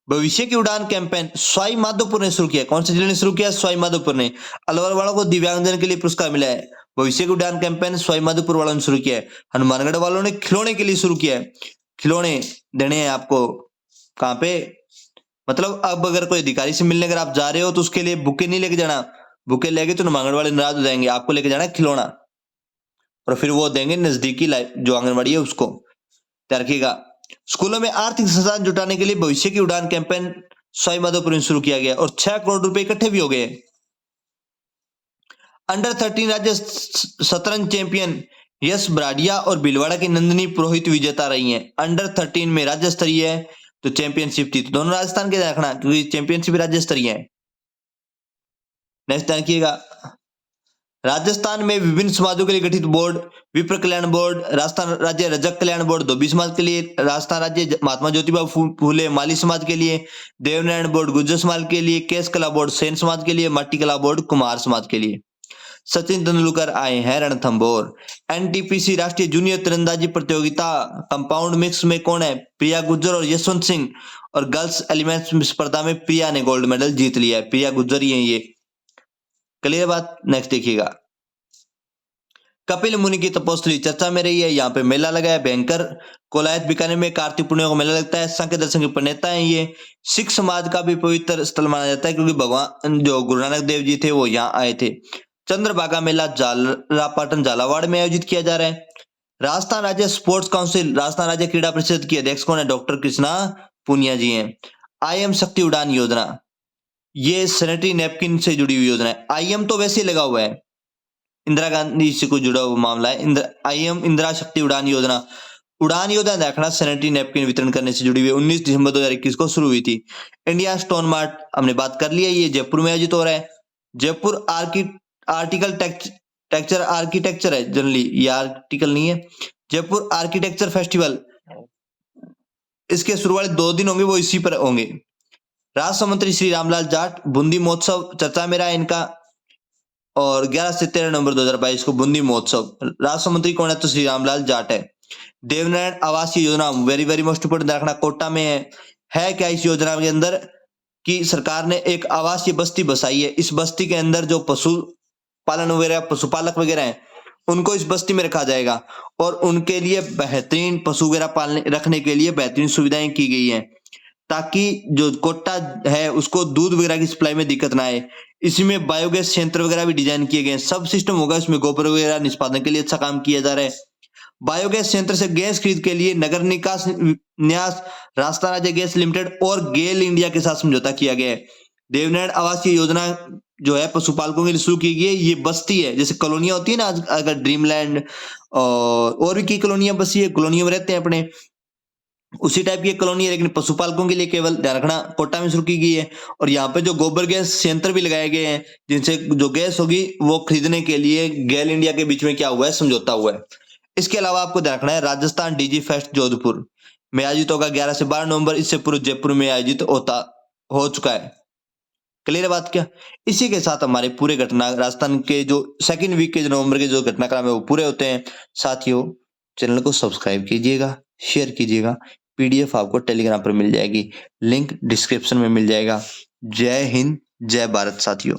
Speaker 1: भविष्य की उड़ान कैंपेन सवाई माधोपुर ने शुरू किया। कौन से जिले ने शुरू किया? सवाई माधोपुर ने। अलवर वालों को दिव्यांगजन के लिए पुरस्कार मिला है। भविष्य की उड़ान कैंपेन सवाई माधोपुर वालों ने शुरू किया है। हनुमानगढ़ वालों ने खिलौने के लिए शुरू किया है। खिलौने देने हैं आपको। कहां पे? मतलब अब अगर कोई अधिकारी से मिलने अगर आप जा रहे हो तो उसके लिए बुके नहीं लेके जाना। बुके लेके तो हनुमानगढ़ वाले नाराज हो जाएंगे। आपको लेके जाना है खिलौना, और फिर वो देंगे नजदीकी जो आंगनबाड़ी है उसको। ध्यान रखिएगा। स्कूलों में आर्थिक संसाधन जुटाने के लिए भविष्य की उड़ान कैंपेन सवाई माधोपुर में शुरू किया गया और 6 करोड़ रुपए इकट्ठे भी हो गए। अंडर 13 राज्य शतरंज चैंपियन यश ब्राडिया और भीलवाड़ा की नंदिनी पुरोहित विजेता रही हैं। अंडर 13 में राज्य स्तरीय है तो चैंपियनशिप थी, तो दोनों राजस्थान के रखना, क्योंकि चैंपियनशिप राज्य स्तरीय है। नेक्स्ट देखिएगा, राजस्थान में विभिन्न समाजों के लिए गठित बोर्ड, विप्र कल्याण बोर्ड, राजस्थान राज्य रजक कल्याण बोर्ड धोबी समाज के लिए, राजस्थान राज्य महात्मा ज्योतिबा फूले माली समाज के लिए, देवनारायण बोर्ड गुर्जर समाज के लिए, केस कला बोर्ड सेन समाज के लिए, माटी कला बोर्ड कुमार समाज के लिए। सचिन तेंदुलकर आए हैं रणथंभौर। एनटीपीसी राष्ट्रीय जूनियर तीरंदाजी प्रतियोगिता कंपाउंड मिक्स में कौन है? प्रिया गुर्जर और यशवंत सिंह। और गर्ल्स एलिमेंट्स स्पर्धा में प्रिया ने गोल्ड मेडल जीत लिया है। प्रिया गुर्जर ही है ये। क्लियर बात। नेक्स्ट देखिएगा, कपिल मुनि की तपोस्थली चर्चा में रही है। यहाँ पे मेला लगा है भयंकर। कोलायत बीकानेर में कार्तिक पूर्णिमा को मेला लगता है। संख्य दर्शन के प्रणेता है ये। सिख समाज का भी पवित्र स्थल माना जाता है, क्योंकि भगवान जो गुरु नानक देव जी थे वो यहाँ आए थे। चंद्रभागा मेला झालरापाटन झालावाड़ में आयोजित किया जा रहा है। राजस्थान राज्य स्पोर्ट्स काउंसिल, राजस्थान राज्य क्रीड़ा परिषद की अध्यक्ष कौन है? डॉक्टर कृष्णा पुनिया जी हैं। IM शक्ति उड़ान योजना, ये सैनिटरी नैपकिन से जुड़ी हुई योजना है। IM तो वैसे ही लगा हुआ है, इंदिरा गांधी से कुछ जुड़ा हुआ मामला है। IM इंदिरा शक्ति उड़ान योजना। उड़ान योजना देखना सैनिटरी नैपकिन वितरण करने से जुड़ी हुई 19 दिसंबर 2021 को शुरू हुई थी। इंडिया स्टोन मार्ट हमने बात कर लिया, ये जयपुर में आयोजित हो रहा है। जयपुर आर्किटेक्चर है जनरली, ये आर्टिकल नहीं है। जयपुर आर्किटेक्चर फेस्टिवल, इसके शुरू वाले 2 दिन होंगे वो इसी पर होंगे। राष्ट्र मंत्री श्री रामलाल जाट बूंदी महोत्सव चर्चा में रहा है इनका। और 11 से 13 नवंबर 2022 को बूंदी महोत्सव। राष्ट्र मंत्री कौन है? तो श्री रामलाल जाट है। देवनारायण आवासीय योजना वेरी वेरी मोस्ट इंपोर्टेंट रखना, कोटा में है क्या इस योजना के अंदर कि सरकार ने एक आवासीय बस्ती बसाई है। इस बस्ती के अंदर जो पशु पालन वगैरह पशुपालक वगैरह हैं उनको इस बस्ती में रखा जाएगा और उनके लिए बेहतरीन पशु वगैरह पालने रखने के लिए बेहतरीन सुविधाएं की गई हैं ताकि जो कोटा है उसको दूध वगैरह की सप्लाई में दिक्कत ना आए। इसी में बायोगैस संयंत्र वगैरह भी डिजाइन किए गए हैं, सब सिस्टम होगा इसमें, गोबर वगैरह निष्पादन के लिए अच्छा काम किया जा रहा है। बायोगैस संयंत्र से गैस खरीद के लिए नगर निकास न्यास राजस्थान राज्य गैस लिमिटेड और गेल इंडिया के साथ समझौता किया गया है। देवनारायण आवासीय योजना जो है पशुपालकों के लिए शुरू की गई है। ये बस्ती है, जैसे कॉलोनियां होती है ना, आज अगर ड्रीमलैंड और भी की कॉलोनियां बसी है, कॉलोनियों में रहते हैं अपने, उसी टाइप की कॉलोनी है, लेकिन पशुपालकों के लिए केवल ध्यान रखना कोटा में शुरू की गई है। और यहाँ पे जो गोबर गैस संयंत्र भी लगाए गए हैं जिनसे जो गैस होगी वो खरीदने के लिए गेल इंडिया के बीच में क्या हुआ है, समझौता हुआ है। इसके अलावा आपको ध्यान रखना है राजस्थान डीजी फेस्ट जोधपुर में आयोजित होगा 11 से 12 नवंबर। इससे पूर्व जयपुर में आयोजित होता हो चुका है। क्लियर है बात क्या? इसी के साथ हमारे पूरे घटना राजस्थान के जो सेकंड वीक के जो नवंबर के जो घटनाक्रम है वो पूरे होते हैं। साथियों, चैनल को सब्सक्राइब कीजिएगा, शेयर कीजिएगा। पीडीएफ आपको टेलीग्राम पर मिल जाएगी, लिंक डिस्क्रिप्शन में मिल जाएगा। जय हिंद, जय भारत साथियों।